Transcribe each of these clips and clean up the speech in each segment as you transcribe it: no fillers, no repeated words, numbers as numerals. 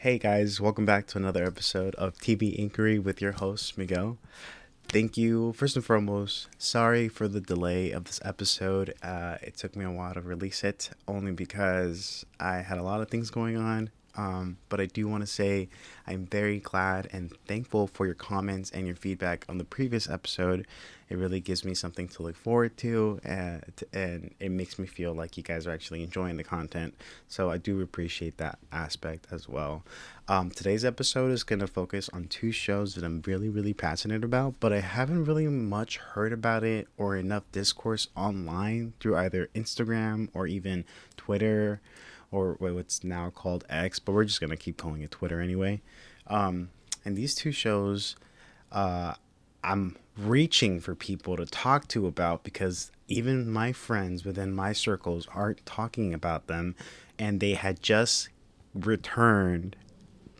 Hey guys, welcome back to another episode of TV Inquiry with your host, Miguel. Thank you, first and foremost. Sorry for the delay of this episode. It took me a while to release it, only because I had a lot of things going on. But I do want to say I'm very glad and thankful for your comments and your feedback on the previous episode. It really gives me something to look forward to, and it makes me feel like you guys are actually enjoying the content. So I do appreciate that aspect as well. Today's episode is going to focus on two shows that I'm really, really passionate about, but I haven't really much heard about it or enough discourse online through either Instagram or even Twitter or what's now called X, but we're just going to keep calling it Twitter anyway. And these two shows, I'm reaching for people to talk to about because even my friends within my circles aren't talking about them, and they had just returned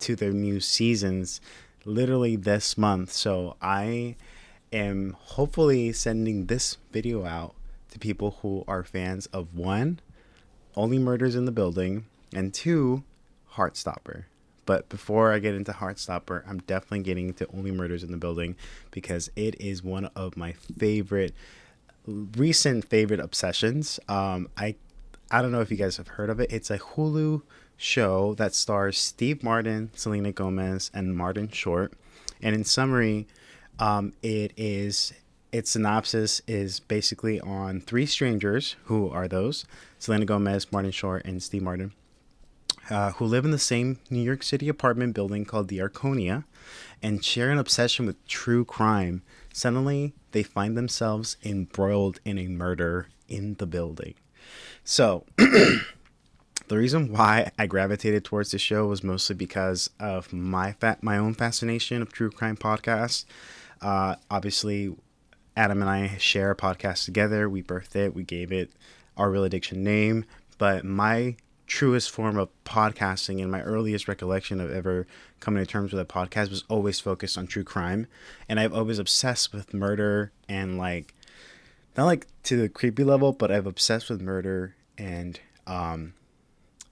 to their new seasons literally this month. So I am hopefully sending this video out to people who are fans of one, Only Murders in the Building, and two, Heartstopper. But before I get into Heartstopper, I'm definitely getting into Only Murders in the Building because it is one of my recent favorite obsessions. I don't know if you guys have heard of it. It's a Hulu show that stars Steve Martin, Selena Gomez, and Martin Short. And in summary, its synopsis is basically on three strangers. Who are those? Selena Gomez, Martin Short, and Steve Martin, who live in the same New York City apartment building called the Arconia and share an obsession with true crime. Suddenly, they find themselves embroiled in a murder in the building. So, the reason why I gravitated towards the show was mostly because of my own fascination of true crime podcasts. Obviously, Adam and I share a podcast together. We birthed it. We gave it our Real Addiction name. But my truest form of podcasting and my earliest recollection of ever coming to terms with a podcast was always focused on true crime. And I've always obsessed with murder and not like to the creepy level, but I've obsessed with murder and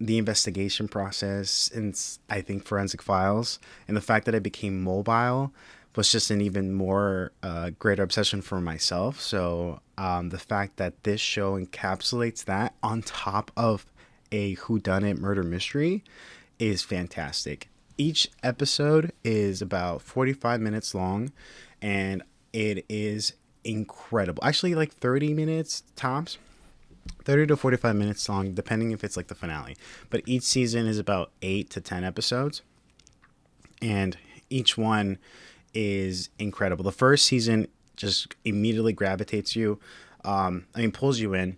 the investigation process and I think forensic files, and the fact that I became mobile was just an even more greater obsession for myself. So the fact that this show encapsulates that on top of a whodunit murder mystery is fantastic. Each episode is about 45 minutes long, and it is incredible. Actually, like 30 minutes tops. 30 to 45 minutes long, depending if it's like the finale. But each season is about 8 to 10 episodes, and each one is incredible. The first season just immediately gravitates you, pulls you in,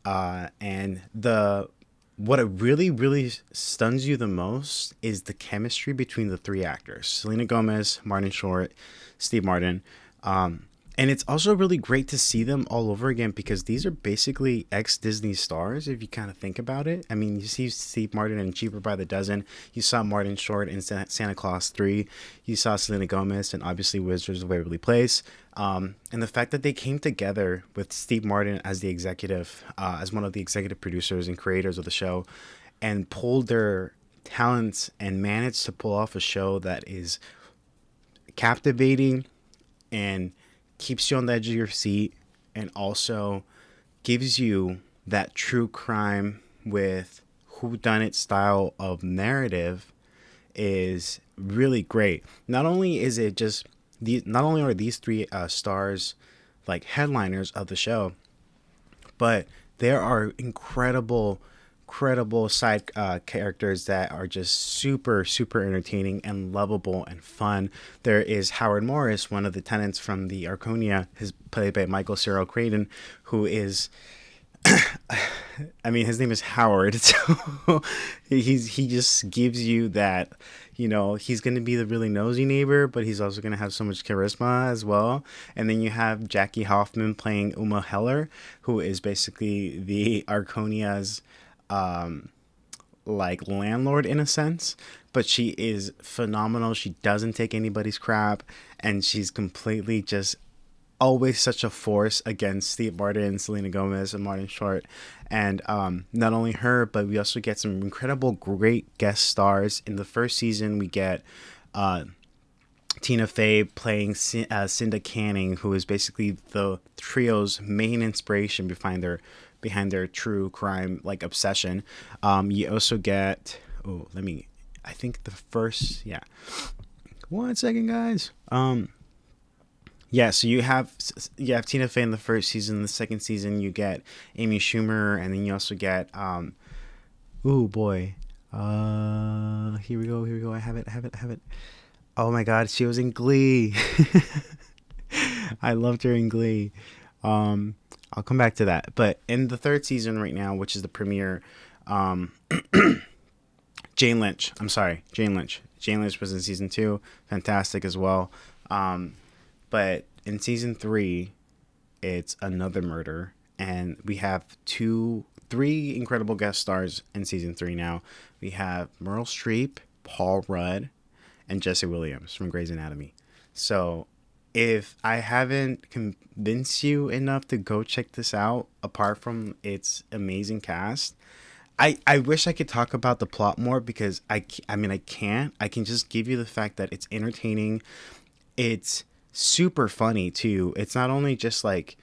and what it really, really stuns you the most is the chemistry between the three actors: Selena Gomez, Martin Short, Steve Martin. And it's also really great to see them all over again because these are basically ex-Disney stars, if you kind of think about it. I mean, you see Steve Martin in Cheaper by the Dozen. You saw Martin Short in Santa Claus 3. You saw Selena Gomez in obviously Wizards of Waverly Place. And the fact that they came together with Steve Martin as the executive, as one of the executive producers and creators of the show, and pulled their talents and managed to pull off a show that is captivating and keeps you on the edge of your seat, and also gives you that true crime with whodunit style of narrative is really great. Not only is it just not only are these three stars like headliners of the show, but there are incredible side characters that are just super entertaining and lovable and fun. There is Howard Morris, one of the tenants from the Arconia, is played by Michael Cyril Creighton, who is his name is Howard. So he just gives you that, he's going to be the really nosy neighbor, but he's also going to have so much charisma as well. And then you have Jackie Hoffman playing Uma Heller, who is basically the Arconia's landlord in a sense, but she is phenomenal. She doesn't take anybody's crap, and she's completely just always such a force against Steve Martin, Selena Gomez, and Martin Short. And not only her, but we also get some incredible, great guest stars. In the first season, we get Tina Fey playing Cinda Canning, who is basically the trio's main inspiration behind their true crime like obsession. You also get I think the first, yeah. 1 second, guys. Yeah, so you have Tina Fey in the first season. The second season, you get Amy Schumer, and then you also get oh boy, here we go. Here we go. I have it. Oh my God, she was in Glee. I loved her in Glee. I'll come back to that. But in the third season right now, which is the premiere, Jane Lynch. I'm sorry, Jane Lynch. Jane Lynch was in season 2. Fantastic as well. But in season 3, it's another murder. And we have three incredible guest stars in season 3 now. We have Meryl Streep, Paul Rudd, and Jesse Williams from Grey's Anatomy. So if I haven't convinced you enough to go check this out, apart from its amazing cast, I wish I could talk about the plot more, because I can't. I can just give you the fact that it's entertaining. It's super funny too. It's not only just like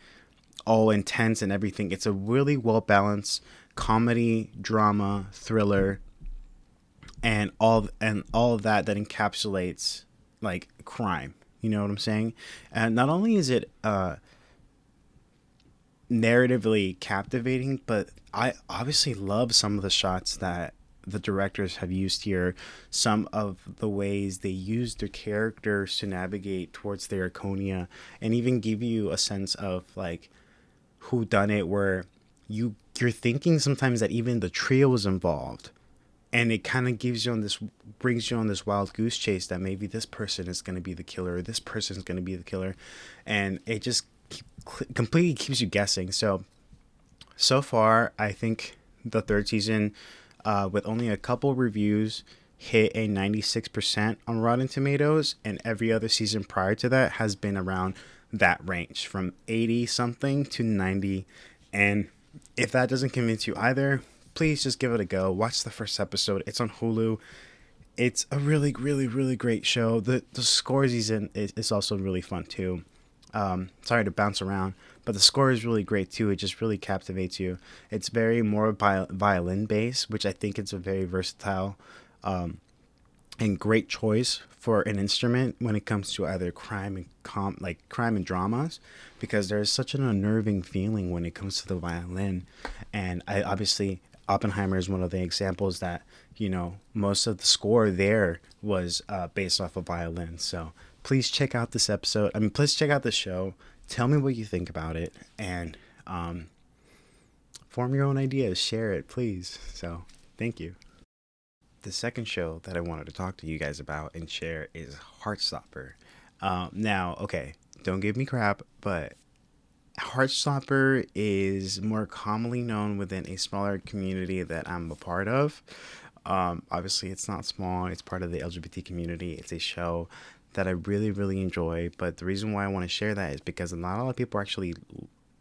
all intense and everything. It's a really well balanced comedy, drama, thriller, and all of that encapsulates like crime. You know what I'm saying? And not only is it narratively captivating, but I obviously love some of the shots that the directors have used here. Some of the ways they use their characters to navigate towards their Arconia, and even give you a sense of like who done it, where you're thinking sometimes that even the trio is involved, and it kind of brings you on this wild goose chase that maybe this person is going to be the killer, or this person is going to be the killer, and it just completely keeps you guessing. So far, I think the third season, with only a couple reviews, hit a 96% on Rotten Tomatoes, and every other season prior to that has been around that range, from 80 something to 90. And if that doesn't convince you either, please just give it a go. Watch the first episode. It's on Hulu. It's a really, really, really great show. The score season is also really fun too. Sorry to bounce around, but the score is really great too. It just really captivates you. It's very more violin based, which I think it's a very versatile and great choice for an instrument when it comes to either crime and dramas, because there's such an unnerving feeling when it comes to the violin. And I obviously, Oppenheimer is one of the examples that, most of the score there was based off of violin. So please check out this episode. Please check out the show. Tell me what you think about it, and form your own ideas. Share it, please. So thank you. The second show that I wanted to talk to you guys about and share is Heartstopper. Now, okay, don't give me crap, but Heartstopper is more commonly known within a smaller community that I'm a part of. Obviously, it's not small. It's part of the LGBT community. It's a show that I really, really enjoy. But the reason why I want to share that is because not a lot of people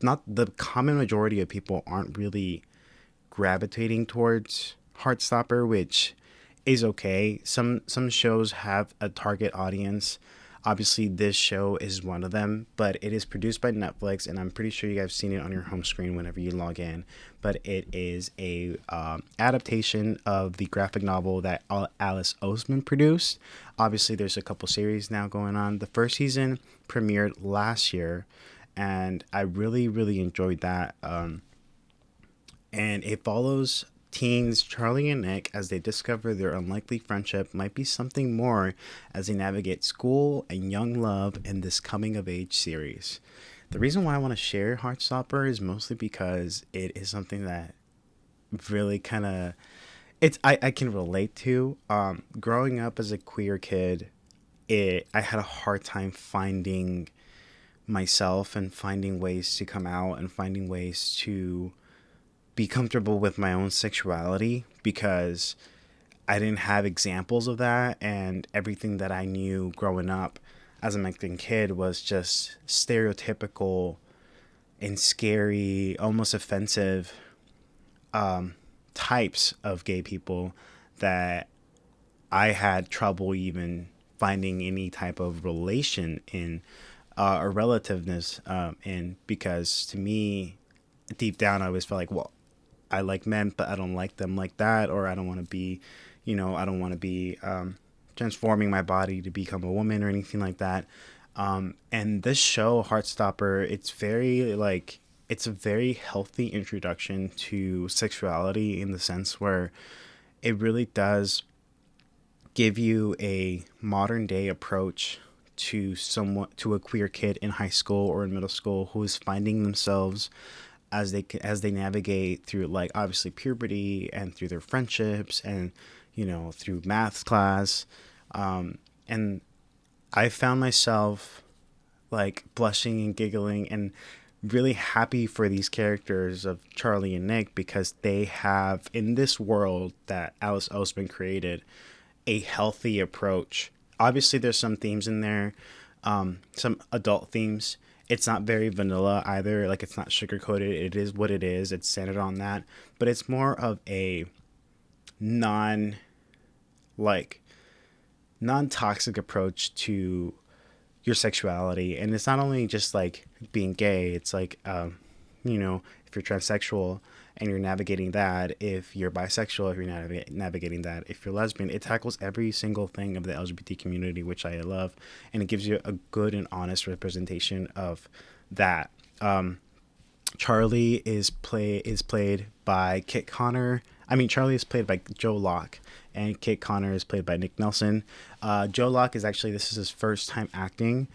not the common majority of people aren't really gravitating towards Heartstopper, which is okay. Some shows have a target audience. Obviously, this show is one of them, but it is produced by Netflix, and I'm pretty sure you guys have seen it on your home screen whenever you log in. But it is a adaptation of the graphic novel that Alice Oseman produced. Obviously, there's a couple series now going on. The first season premiered last year, and I really, really enjoyed that. And it follows teens Charlie and Nick as they discover their unlikely friendship might be something more as they navigate school and young love in this coming of age series. The reason why I want to share Heartstopper is mostly because it is something that really kind of I can relate to. Growing up as a queer kid, I had a hard time finding myself and finding ways to come out and finding ways to be comfortable with my own sexuality, because I didn't have examples of that, and everything that I knew growing up, as a Mexican kid was just stereotypical and scary, almost offensive types of gay people that I had trouble even finding any type of relation in, or relativeness in, because to me, deep down, I always felt like, well, I like men, but I don't like them like that, or I don't want to be, I don't want to be transforming my body to become a woman or anything like that. And this show, Heartstopper, it's a very healthy introduction to sexuality in the sense where it really does give you a modern day approach to a queer kid in high school or in middle school who is finding themselves as they navigate through, like, obviously puberty and through their friendships and through math class. And I found myself like blushing and giggling and really happy for these characters of Charlie and Nick, because they have, in this world that Alice Oseman created, a healthy approach. Obviously, there's some themes in there, some adult themes. It's not very vanilla either. Like, it's not sugar coated. It is what it is. It's centered on that, but it's more of a non like non toxic approach to your sexuality. And it's not only just like being gay. It's like if you're transsexual and you're navigating that, if you're bisexual, if you're navigating that, if you're lesbian, it tackles every single thing of the LGBT community, which I love, and it gives you a good and honest representation of that. Charlie is played by Kit Connor. I mean, Charlie is played by Joe Locke, and Kit Connor is played by Nick Nelson. Joe Locke is actually, this is his first time acting.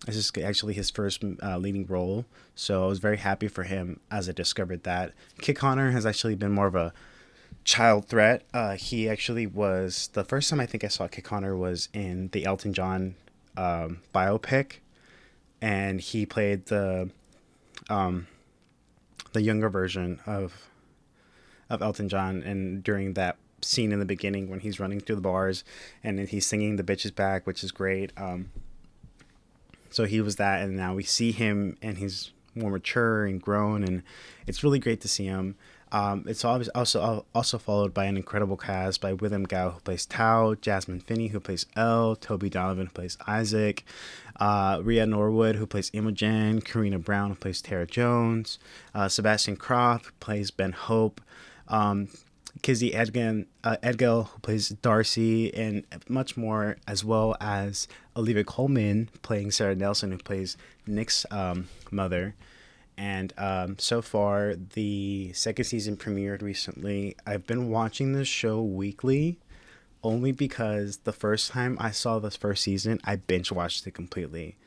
This is actually his first leading role, so I was very happy for him as I discovered that. Kit Connor has actually been more of a child threat. He actually was, the first time I think I saw Kit Connor was in the Elton John biopic, and he played the younger version of Elton John, and during that scene in the beginning when he's running through the bars and then he's singing "The Bitch Is Back," which is great. So he was that, and now we see him and he's more mature and grown, and it's really great to see him. It's also followed by an incredible cast by William Gao, who plays Tao, Jasmine Finney, who plays Elle, Toby Donovan, who plays Isaac, Rhea Norwood, who plays Imogen, Karina Brown, who plays Tara Jones, Sebastian Croft, who plays Ben Hope, Kizzy Edgell, who plays Darcy, and much more, as well as Olivia Colman playing Sarah Nelson, who plays Nick's mother. And so far, the second season premiered recently. I've been watching this show weekly only because the first time I saw this first season, I binge watched it completely.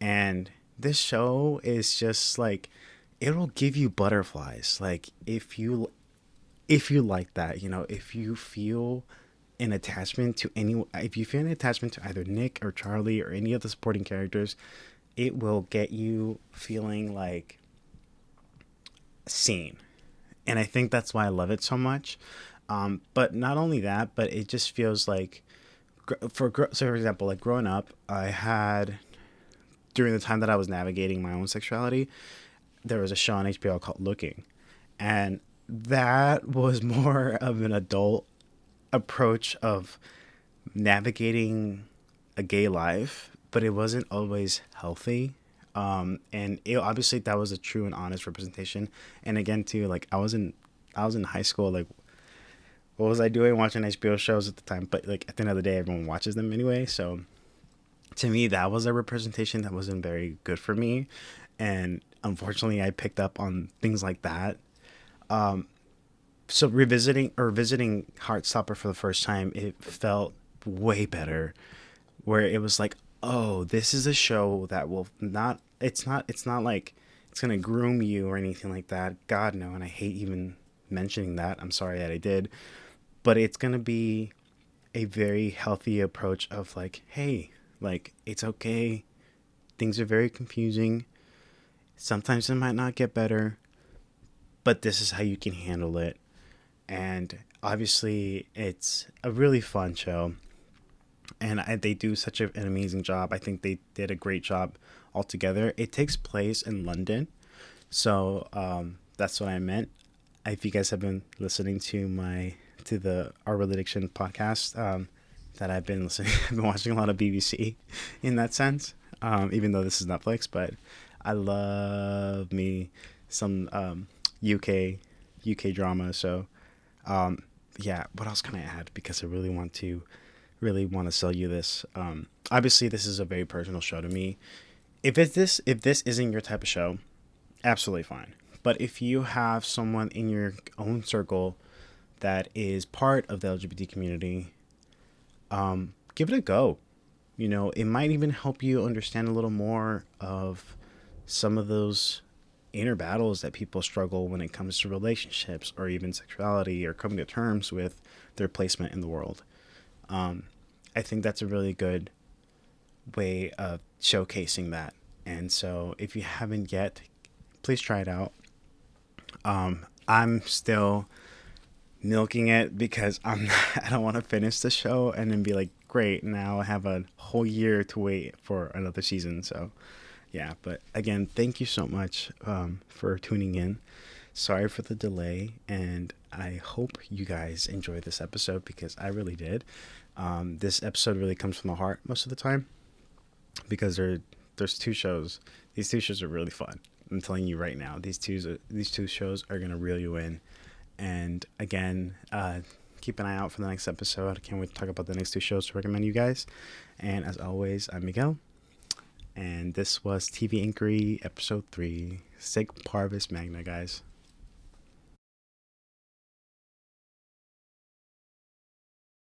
And this show is just like, it'll give you butterflies. Like, if you like that, if you feel an attachment to if you feel an attachment to either Nick or Charlie or any of the supporting characters, it will get you feeling like seen. And I think that's why I love it so much. But not only that, but it just feels like, for example, like growing up, I had, during the time that I was navigating my own sexuality, there was a show on HBO called Looking, and that was more of an adult approach of navigating a gay life, but it wasn't always healthy. And obviously that was a true and honest representation. And again, too, like I was in high school. Like, what was I doing watching HBO shows at the time? But like, at the end of the day, everyone watches them anyway. So to me, that was a representation that wasn't very good for me. And unfortunately, I picked up on things like that. So visiting Heartstopper for the first time, it felt way better, where it was like, oh, this is a show that will not, it's not like it's going to groom you or anything like that. God, no. And I hate even mentioning that. I'm sorry that I did, but it's going to be a very healthy approach of like, hey, like, it's okay. Things are very confusing. Sometimes it might not get better, but this is how you can handle it. And obviously it's a really fun show. and they do such an amazing job. I think they did a great job altogether. It takes place in London, so that's what I meant. If you guys have been listening to the Our Religion podcast, that I've been listening, I've been watching a lot of BBC in that sense. Even though this is Netflix, but I love me some UK drama. So yeah, what else can I add? Because I really want to sell you this. Obviously, this is a very personal show to me. If this isn't your type of show, absolutely fine. But if you have someone in your own circle that is part of the LGBT community, give it a go. You know, it might even help you understand a little more of some of those inner battles that people struggle when it comes to relationships or even sexuality or coming to terms with their placement in the world. I think that's a really good way of showcasing that. And so if you haven't yet, please try it out. I'm still milking it because I don't want to finish the show and then be like, great, now I have a whole year to wait for another season. So yeah, but again, thank you so much for tuning in. Sorry for the delay, and I hope you guys enjoyed this episode because I really did. This episode really comes from the heart most of the time because there's two shows. These two shows are really fun. I'm telling you right now, these two shows are gonna reel you in. And again, keep an eye out for the next episode. I can't wait to talk about the next two shows to recommend you guys. And as always, I'm Miguel. And this was TV Inquiry, Episode 3, Sig Parvis Magna, guys.